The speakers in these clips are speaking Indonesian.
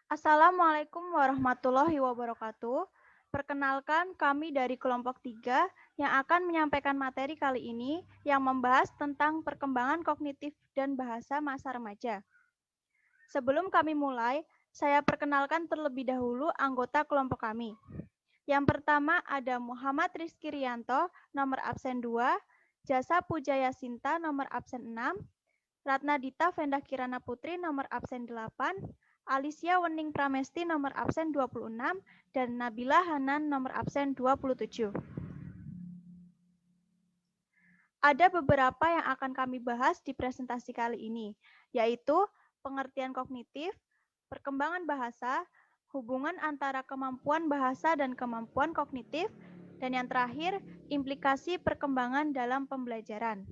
Assalamualaikum warahmatullahi wabarakatuh. Perkenalkan, kami dari kelompok 3 yang akan menyampaikan materi kali ini yang membahas tentang perkembangan kognitif dan bahasa masa remaja. Sebelum kami mulai, saya perkenalkan terlebih dahulu anggota kelompok kami. Yang pertama ada Muhammad Rizky Rianto, nomor absen 2, Jasa Pujaya Sinta, nomor absen 6, Ratna Dita Venda Kirana Putri nomor absen 8, Alicia Wening Pramesti nomor absen 26, dan Nabila Hanan nomor absen 27. Ada beberapa yang akan kami bahas di presentasi kali ini, yaitu pengertian kognitif, perkembangan bahasa, hubungan antara kemampuan bahasa dan kemampuan kognitif, dan yang terakhir, implikasi perkembangan dalam pembelajaran.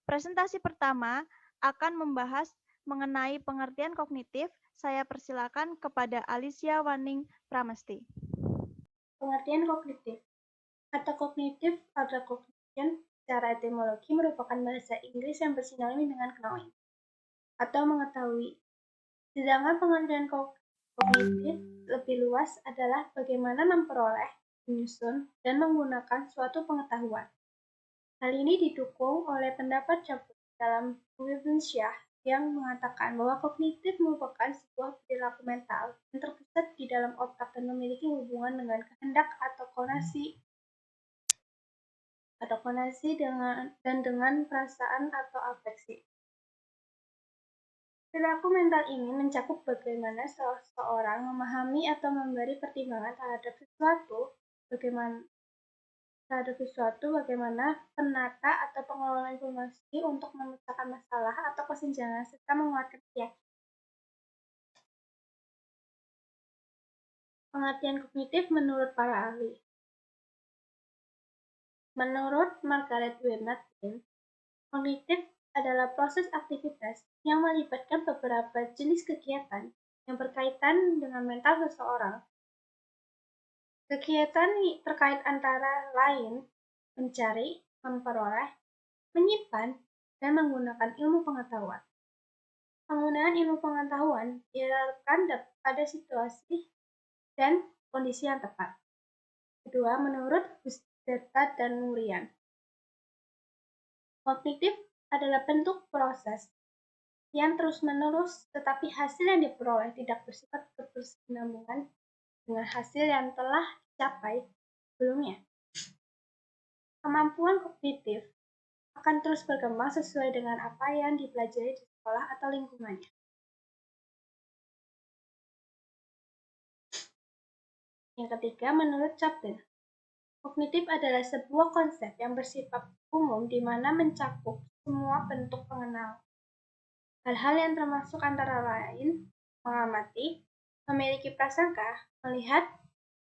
Presentasi pertama akan membahas mengenai pengertian kognitif. Saya persilakan kepada Alicia Waning Pramesti. Pengertian kognitif. Kata kognitif atau cognition secara etimologi merupakan bahasa Inggris yang bersinonim dengan knowing atau mengetahui. Sedangkan pengertian kognitif lebih luas adalah bagaimana memperoleh, menyusun, dan menggunakan suatu pengetahuan. Hal ini didukung oleh pendapat Chaput dalam Wissenschaft yang mengatakan bahwa kognitif merupakan sebuah perilaku mental yang terpusat di dalam otak dan memiliki hubungan dengan kehendak atau konasi dengan perasaan atau afeksi. Perilaku mental ini mencakup bagaimana seseorang memahami atau memberi pertimbangan terhadap bagaimana penata atau pengelola informasi untuk memecahkan masalah atau kesenjangan serta menguatkan keyakinan. Pengertian kognitif menurut para ahli. Menurut Margaret Weiner, kognitif adalah proses aktivitas yang melibatkan beberapa jenis kegiatan yang berkaitan dengan mental seseorang. Kegiatan terkait antara lain mencari, memperoleh, menyimpan, dan menggunakan ilmu pengetahuan. Penggunaan ilmu pengetahuan dilakukan pada situasi dan kondisi yang tepat. Kedua, menurut Hustvedt dan Murian, kognitif adalah bentuk proses yang terus-menerus, tetapi hasil yang diperoleh tidak bersifat keberkesinambungan dengan hasil yang telah dicapai sebelumnya. Kemampuan kognitif akan terus berkembang sesuai dengan apa yang dipelajari di sekolah atau lingkungannya. Yang ketiga, menurut Chapin, kognitif adalah sebuah konsep yang bersifat umum di mana mencakup semua bentuk pengenalan. Hal-hal yang termasuk antara lain mengamati, memiliki prasangka, melihat,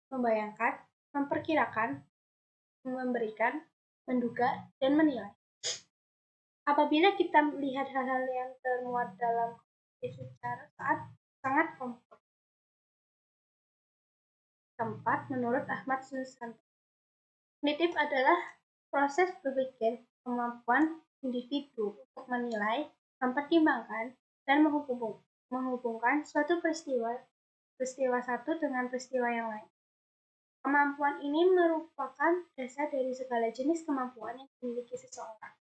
membayangkan, memperkirakan, memberikan, menduga, dan menilai. Apabila kita melihat hal-hal yang termuat dalam kognitif secara sangat kompleks. Keempat, menurut Ahmad Susanto, kognitif adalah proses berpikir kemampuan individu untuk menilai, mempertimbangkan, dan menghubungkan suatu peristiwa satu dengan peristiwa yang lain. Kemampuan ini merupakan dasar dari segala jenis kemampuan yang dimiliki seseorang.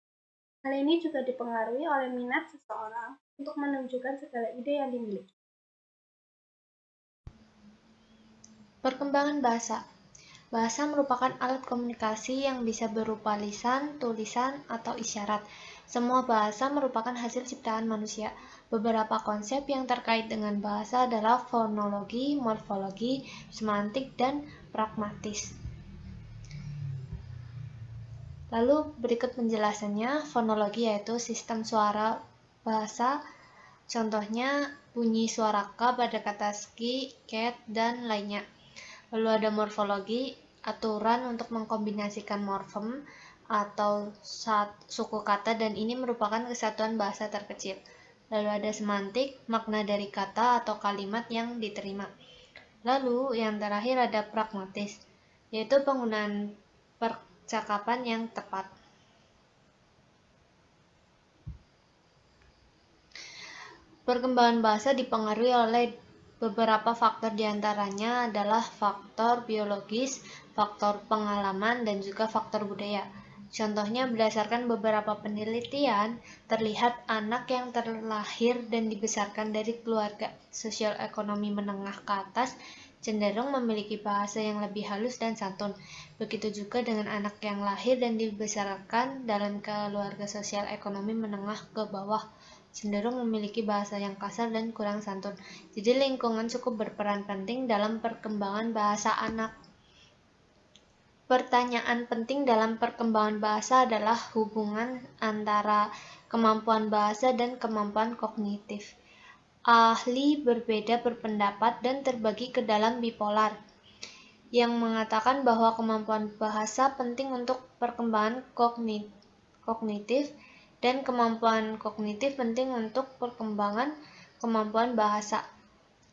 Hal ini juga dipengaruhi oleh minat seseorang untuk menunjukkan segala ide yang dimiliki. Perkembangan bahasa. Bahasa merupakan alat komunikasi yang bisa berupa lisan, tulisan, atau isyarat. Semua bahasa merupakan hasil ciptaan manusia. Beberapa konsep yang terkait dengan bahasa adalah fonologi, morfologi, semantik, dan pragmatis. Lalu berikut penjelasannya. Fonologi yaitu sistem suara bahasa. Contohnya bunyi suara K pada kata ski, cat, dan lainnya. Lalu ada morfologi, aturan untuk mengkombinasikan morfem atau suku kata, dan ini merupakan kesatuan bahasa terkecil. Lalu ada semantik, makna dari kata atau kalimat yang diterima. Lalu yang terakhir ada pragmatis, yaitu penggunaan percakapan yang tepat. Perkembangan bahasa dipengaruhi oleh Beberapa faktor diantaranya adalah faktor biologis, faktor pengalaman, dan juga faktor budaya. Contohnya, berdasarkan beberapa penelitian, terlihat anak yang terlahir dan dibesarkan dari keluarga sosial ekonomi menengah ke atas cenderung memiliki bahasa yang lebih halus dan santun. Begitu juga dengan anak yang lahir dan dibesarkan dalam keluarga sosial ekonomi menengah ke bawah, cenderung memiliki bahasa yang kasar dan kurang santun. Jadi lingkungan cukup berperan penting dalam perkembangan bahasa anak. Pertanyaan penting dalam perkembangan bahasa adalah hubungan antara kemampuan bahasa dan kemampuan kognitif. Ahli berbeda berpendapat dan terbagi ke dalam bipolar, yang mengatakan bahwa kemampuan bahasa penting untuk perkembangan kognitif dan kemampuan kognitif penting untuk perkembangan kemampuan bahasa.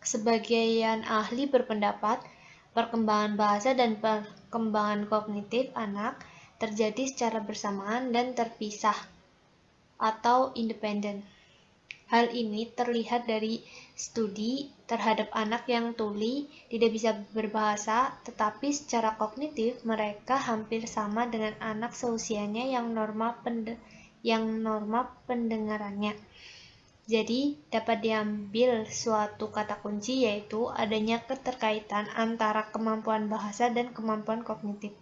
Sebagian ahli berpendapat perkembangan bahasa dan perkembangan kognitif anak terjadi secara bersamaan dan terpisah atau independen. Hal ini terlihat dari studi terhadap anak yang tuli tidak bisa berbahasa, tetapi secara kognitif mereka hampir sama dengan anak seusianya yang norma pendengarannya. Jadi, dapat diambil suatu kata kunci, yaitu adanya keterkaitan antara kemampuan bahasa dan kemampuan kognitif.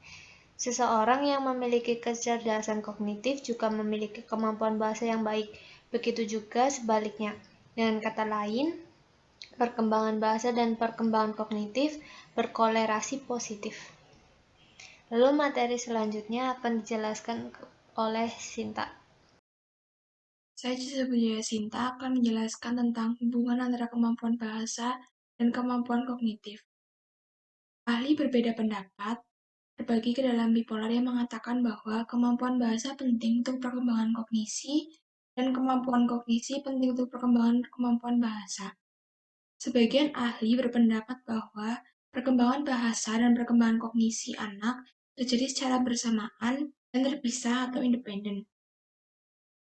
Seseorang yang memiliki kecerdasan kognitif juga memiliki kemampuan bahasa yang baik. Begitu juga sebaliknya. Dengan kata lain, perkembangan bahasa dan perkembangan kognitif berkolerasi positif. Lalu materi selanjutnya akan dijelaskan oleh Sinta. Saya Ciza Budaya Sinta akan menjelaskan tentang hubungan antara kemampuan bahasa dan kemampuan kognitif. Ahli berbeda pendapat terbagi ke dalam bipolar yang mengatakan bahwa kemampuan bahasa penting untuk perkembangan kognisi dan kemampuan kognisi penting untuk perkembangan kemampuan bahasa. Sebagian ahli berpendapat bahwa perkembangan bahasa dan perkembangan kognisi anak terjadi secara bersamaan dan terpisah atau independen.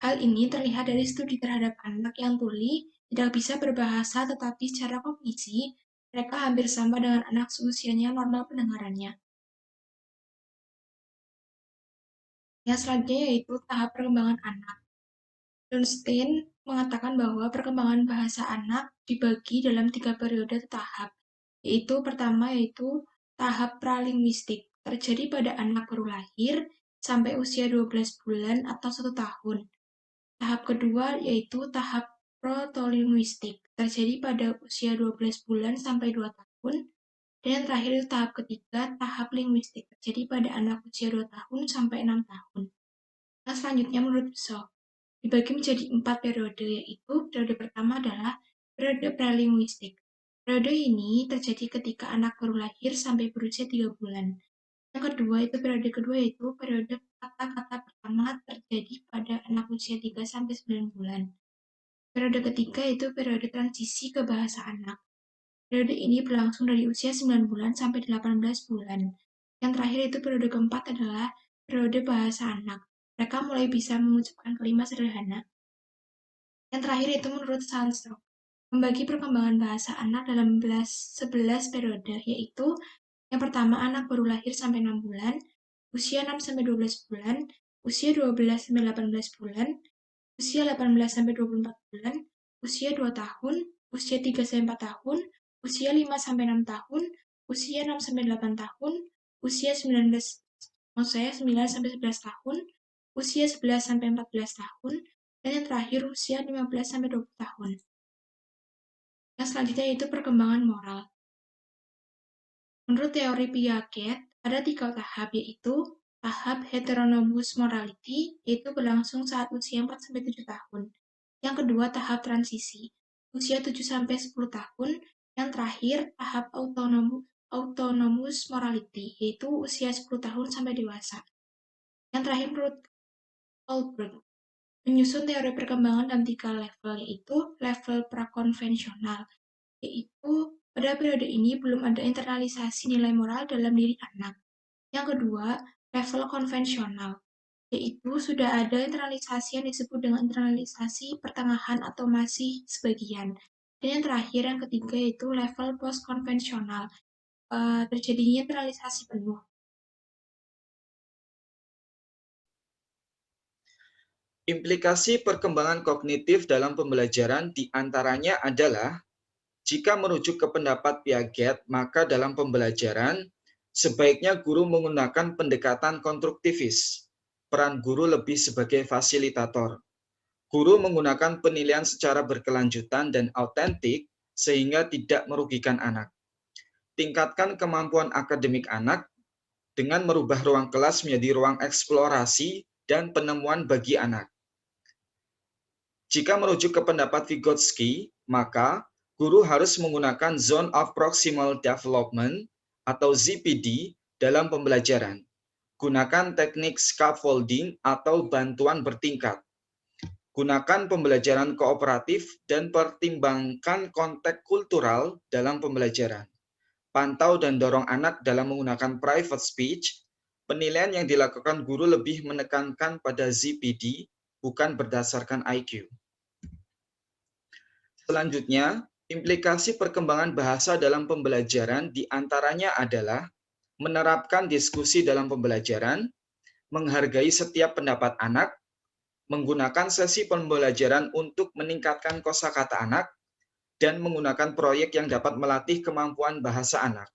Hal ini terlihat dari studi terhadap anak yang tuli tidak bisa berbahasa tetapi secara kognisi mereka hampir sama dengan anak seusianya normal pendengarannya. Yang selanjutnya yaitu tahap perkembangan anak. Lunstein mengatakan bahwa perkembangan bahasa anak dibagi dalam 3 periode tahap, yaitu pertama yaitu tahap pralinguistik, terjadi pada anak baru lahir sampai usia 12 bulan atau 1 tahun. Tahap kedua yaitu tahap protolinguistik, terjadi pada usia 12 bulan sampai 2 tahun. Dan yang terakhir itu tahap ketiga, tahap linguistik, terjadi pada anak usia 2 tahun sampai 6 tahun. Nah, selanjutnya menurut Shaw, dibagi menjadi 4 periode, yaitu periode pertama adalah periode pralinguistik. Periode ini terjadi ketika anak baru lahir sampai berusia 3 bulan. Yang kedua itu periode kedua yaitu periode kata-kata pertama terjadi pada anak usia 3 sampai 9 bulan. Periode ketiga yaitu periode transisi ke bahasa anak. Periode ini berlangsung dari usia 9 bulan sampai 18 bulan. Yang terakhir itu periode keempat adalah periode bahasa anak. Mereka mulai bisa mengucapkan kalimat sederhana. Yang terakhir itu menurut Sandstrom, membagi perkembangan bahasa anak dalam 11 periode, yaitu yang pertama anak baru lahir sampai 6 bulan, usia 6 sampai 12 bulan, usia 12 sampai 18 bulan, usia 18 sampai 24 bulan, usia 2 tahun, usia 3 sampai 4 tahun, usia 5 sampai 6 tahun, usia 6 sampai 8 tahun, usia 19 sampai 11 tahun, usia 11 sampai 14 tahun, dan yang terakhir usia 15 sampai 20 tahun. Yang selanjutnya yaitu perkembangan moral. Menurut teori Piaget, ada 3 tahap, yaitu tahap heteronomous morality, yaitu berlangsung saat usia 4-7 tahun. Yang kedua, tahap transisi, usia 7-10 tahun. Yang terakhir, tahap autonomous morality, yaitu usia 10 tahun sampai dewasa. Yang terakhir, menurut Goldberg, menyusun teori perkembangan dalam 3 level, yaitu level prakonvensional, yaitu pada periode ini belum ada internalisasi nilai moral dalam diri anak. Yang kedua, level konvensional, yaitu sudah ada internalisasi yang disebut dengan internalisasi pertengahan atau masih sebagian. Dan yang terakhir, yang ketiga, yaitu level post-konvensional, terjadinya netralisasi penuh. Implikasi perkembangan kognitif dalam pembelajaran diantaranya adalah, jika merujuk ke pendapat Piaget, maka dalam pembelajaran, sebaiknya guru menggunakan pendekatan konstruktivis. Peran guru lebih sebagai fasilitator. Guru menggunakan penilaian secara berkelanjutan dan autentik sehingga tidak merugikan anak. Tingkatkan kemampuan akademik anak dengan merubah ruang kelas menjadi ruang eksplorasi dan penemuan bagi anak. Jika merujuk ke pendapat Vygotsky, maka guru harus menggunakan Zone of Proximal Development atau ZPD dalam pembelajaran. Gunakan teknik scaffolding atau bantuan bertingkat. Gunakan pembelajaran kooperatif dan pertimbangkan konteks kultural dalam pembelajaran. Pantau dan dorong anak dalam menggunakan private speech. Penilaian yang dilakukan guru lebih menekankan pada ZPD, bukan berdasarkan IQ. Selanjutnya, implikasi perkembangan bahasa dalam pembelajaran diantaranya adalah menerapkan diskusi dalam pembelajaran, menghargai setiap pendapat anak, menggunakan sesi pembelajaran untuk meningkatkan kosakata anak, dan menggunakan proyek yang dapat melatih kemampuan bahasa anak.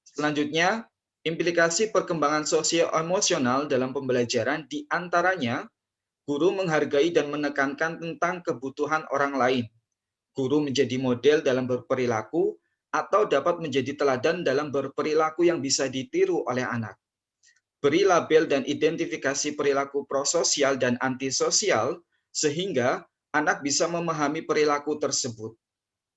Selanjutnya, implikasi perkembangan sosio-emosional dalam pembelajaran diantaranya guru menghargai dan menekankan tentang kebutuhan orang lain. Guru menjadi model dalam berperilaku atau dapat menjadi teladan dalam berperilaku yang bisa ditiru oleh anak. Beri label dan identifikasi perilaku prososial dan antisosial sehingga anak bisa memahami perilaku tersebut.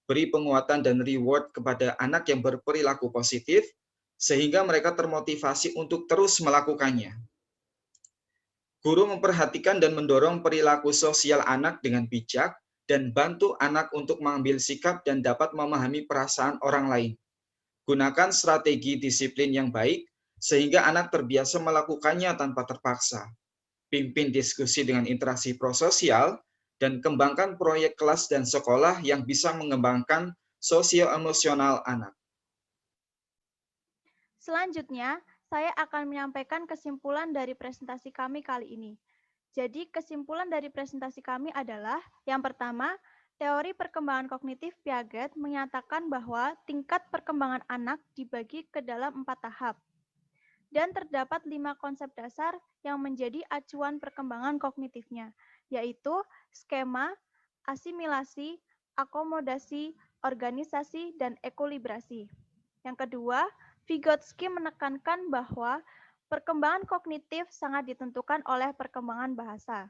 Beri penguatan dan reward kepada anak yang berperilaku positif sehingga mereka termotivasi untuk terus melakukannya. Guru memperhatikan dan mendorong perilaku sosial anak dengan bijak dan bantu anak untuk mengambil sikap dan dapat memahami perasaan orang lain. Gunakan strategi disiplin yang baik sehingga anak terbiasa melakukannya tanpa terpaksa. Pimpin diskusi dengan interaksi prososial dan kembangkan proyek kelas dan sekolah yang bisa mengembangkan sosio-emosional anak. Selanjutnya, saya akan menyampaikan kesimpulan dari presentasi kami kali ini. Jadi, kesimpulan dari presentasi kami adalah, yang pertama, teori perkembangan kognitif Piaget menyatakan bahwa tingkat perkembangan anak dibagi ke dalam 4 tahap. Dan terdapat 5 konsep dasar yang menjadi acuan perkembangan kognitifnya, yaitu skema, asimilasi, akomodasi, organisasi, dan ekolibrasi. Yang kedua, Vygotsky menekankan bahwa perkembangan kognitif sangat ditentukan oleh perkembangan bahasa.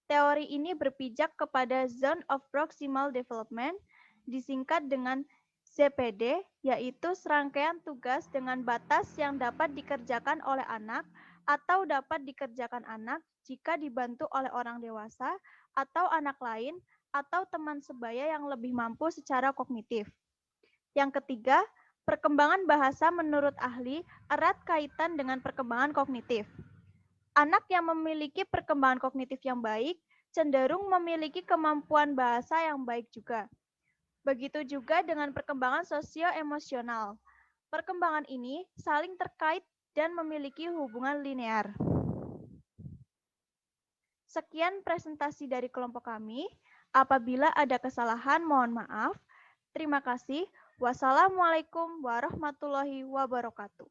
Teori ini berpijak kepada Zone of Proximal Development, disingkat dengan ZPD, yaitu serangkaian tugas dengan batas yang dapat dikerjakan oleh anak atau dapat dikerjakan anak jika dibantu oleh orang dewasa atau anak lain atau teman sebaya yang lebih mampu secara kognitif. Yang ketiga, perkembangan bahasa menurut ahli erat kaitan dengan perkembangan kognitif. Anak yang memiliki perkembangan kognitif yang baik cenderung memiliki kemampuan bahasa yang baik juga. Begitu juga dengan perkembangan sosio-emosional. Perkembangan ini saling terkait dan memiliki hubungan linear. Sekian presentasi dari kelompok kami. Apabila ada kesalahan, mohon maaf. Terima kasih. Wassalamualaikum warahmatullahi wabarakatuh.